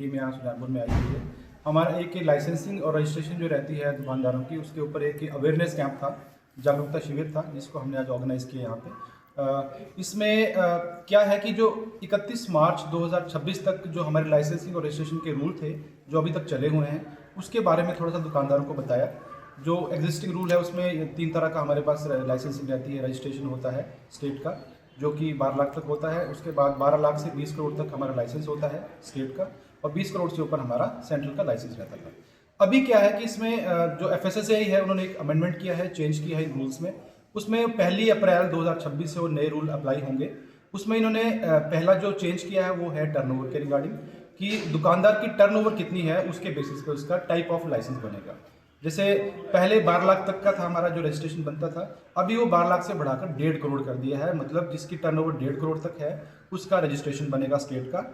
Team यहाँ सुजानपुर में आई हुई है। हमारा एक लाइसेंसिंग और रजिस्ट्रेशन जो रहती है दुकानदारों की, उसके ऊपर एक अवेयरनेस कैंप था, जागरूकता शिविर था, जिसको हमने आज ऑर्गेनाइज़ किया यहाँ पे। इसमें क्या है कि जो 31 मार्च 2026 तक जो हमारे लाइसेंसिंग और रजिस्ट्रेशन के रूल थे जो अभी तक चले हुए हैं, उसके बारे में थोड़ा सा दुकानदारों को बताया। जो एग्जिस्टिंग रूल है उसमें 3 तरह का हमारे पास लाइसेंसिंग रहती है। रजिस्ट्रेशन होता है स्टेट का, जो कि 12 लाख तक होता है। उसके बाद 12 लाख से 20 करोड़ तक हमारा लाइसेंस होता है स्टेट का, और 20 करोड़ से ऊपर हमारा सेंट्रल का लाइसेंस रहता है। अभी क्या है कि इसमें जो FSSAI है उन्होंने एक अमेंडमेंट किया है, चेंज किया है इन रूल्स में। उसमें 1 अप्रैल 2026 से वो नए रूल अप्लाई होंगे। उसमें इन्होंने पहला जो चेंज किया है वो है टर्नओवर के रिगार्डिंग, कि दुकानदार की टर्नओवर कितनी है उसके बेसिस पे उसका टाइप ऑफ लाइसेंस बनेगा। जैसे पहले 12 लाख तक का था हमारा जो रजिस्ट्रेशन बनता था, अभी वो 12 लाख से बढ़ाकर 1.5 करोड़ कर दिया है। मतलब जिसकी टर्नओवर 1.5 करोड़ तक है उसका रजिस्ट्रेशन बनेगा स्टेट का,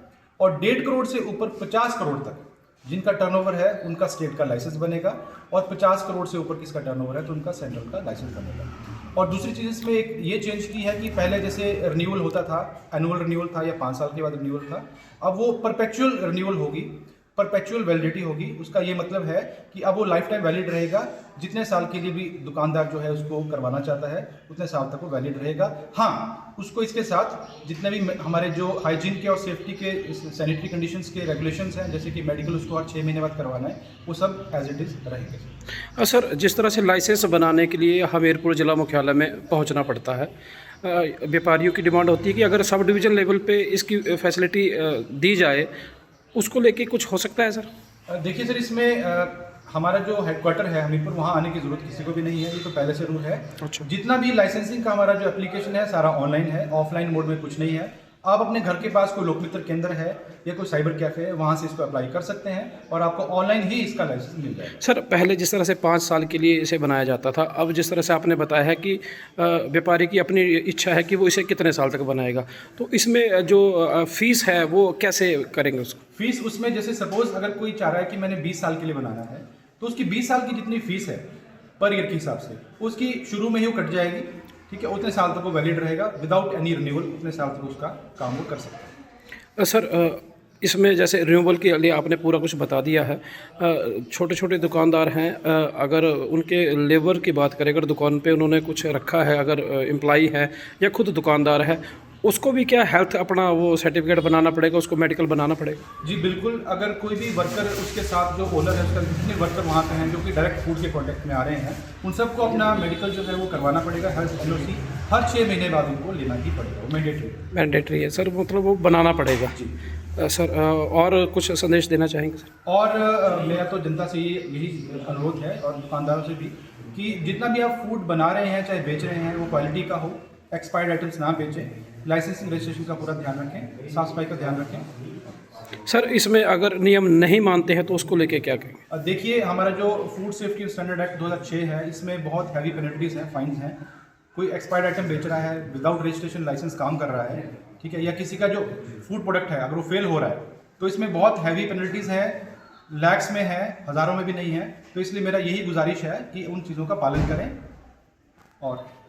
और 1.5 करोड़ से ऊपर 50 करोड़ तक जिनका टर्नओवर है उनका स्टेट का लाइसेंस बनेगा, और 50 करोड़ से ऊपर किसका टर्नओवर है तो उनका सेंट्रल का लाइसेंस बनेगा। और दूसरी चीज़ इसमें एक ये चेंज की है कि पहले जैसे रिन्यूअल होता था, एनुअल रिन्यूअल था या 5 साल के बाद रिन्यूअल था, अब वो परपेचुअल रिन्यूअल होगी, परपेचुअल वैलिडिटी होगी। उसका ये मतलब है कि अब वो लाइफ टाइम वैलिड रहेगा। जितने साल के लिए भी दुकानदार जो है उसको करवाना चाहता है उतने साल तक वो वैलिड रहेगा। हाँ, उसको इसके साथ जितने भी हमारे जो हाइजीन के और सेफ्टी के सैनिटरी कंडीशंस के रेगुलेशंस हैं, जैसे कि मेडिकल उसको हर 6 महीने बाद करवाना है, वो सब एज इट इज़ रहेंगे। सर, जिस तरह से लाइसेंस बनाने के लिए हमीरपुर जिला मुख्यालय में पहुंचना पड़ता है, व्यापारियों की डिमांड होती है कि अगर सब डिवीज़न लेवल पे इसकी फैसिलिटी दी जाए, उसको लेके कुछ हो सकता है सर? देखिए सर, इसमें हमारा जो हेडक्वार्टर है हमीरपुर, वहाँ आने की ज़रूरत किसी को भी नहीं है, ये तो पहले से रूल है। अच्छा। जितना भी लाइसेंसिंग का हमारा जो एप्लीकेशन है सारा ऑनलाइन है, ऑफलाइन मोड में कुछ नहीं है। आप अपने घर के पास कोई लोकमित्र केंद्र है या कोई साइबर कैफे है, वहाँ से इसको अप्लाई कर सकते हैं और आपको ऑनलाइन ही इसका लाइसेंस मिल जाएगा। सर, पहले जिस तरह से 5 साल के लिए इसे बनाया जाता था, अब जिस तरह से आपने बताया है कि व्यापारी की अपनी इच्छा है कि वो इसे कितने साल तक बनाएगा, तो इसमें जो फीस है वो कैसे करेंगे उसको? फीस उसमें जैसे सपोज अगर कोई चाह रहा है कि मैंने 20 साल के लिए बनाना है, तो उसकी 20 साल की जितनी फीस है पर ईयर के हिसाब से उसकी शुरू में ही वो कट जाएगी। ठीक है, उतने साल तक वो वैलिड रहेगा विदाउट एनी रिन्यूअल, उतने साल तक उसका काम वो कर सकता है। सर, इसमें जैसे रिन्यूअल के लिए आपने पूरा कुछ बता दिया है। छोटे छोटे दुकानदार हैं, अगर उनके लेबर की बात करें, अगर दुकान पे उन्होंने कुछ रखा है, अगर एम्प्लॉई है या खुद दुकानदार है, उसको भी क्या हेल्थ अपना वो सर्टिफिकेट बनाना पड़ेगा, उसको मेडिकल बनाना पड़ेगा? जी बिल्कुल, अगर कोई भी वर्कर उसके साथ जो ओनर है उसका, जितने वर्कर वहाँ पे हैं जो कि डायरेक्ट फूड के कॉन्टेक्ट में आ रहे हैं, उन सबको अपना मेडिकल जो है वो करवाना पड़ेगा। हेल्थ NOC हर 6 महीने बाद उनको लेना ही पड़ेगा, वो मैंडेटरी है सर, मतलब वो बनाना पड़ेगा जी। सर, और कुछ संदेश देना चाहेंगे सर? और मेरा तो जनता से यही अनुरोध है और दुकानदारों से भी कि जितना भी आप फूड बना रहे हैं चाहे बेच रहे हैं वो क्वालिटी का हो, एक्सपायर्ड आइटम्स ना बेचें, लाइसेंसिंग रजिस्ट्रेशन का पूरा ध्यान रखें, साफ सफाई का ध्यान रखें। सर, इसमें अगर नियम नहीं मानते हैं तो उसको लेके क्या कहेंगे? देखिए, हमारा जो फूड सेफ्टी स्टैंडर्ड एक्ट 2006 है, इसमें बहुत हैवी पेनल्टीज हैं, फाइन्स हैं। कोई एक्सपायर्ड आइटम बेच रहा है, विदाउट रजिस्ट्रेशन लाइसेंस काम कर रहा है, ठीक है, या किसी का जो फूड प्रोडक्ट है अगर वो फेल हो रहा है, तो इसमें बहुत हैवी पेनल्टीज है, लैक्स में है, हज़ारों में भी नहीं है। तो इसलिए मेरा यही गुजारिश है कि उन चीज़ों का पालन करें। और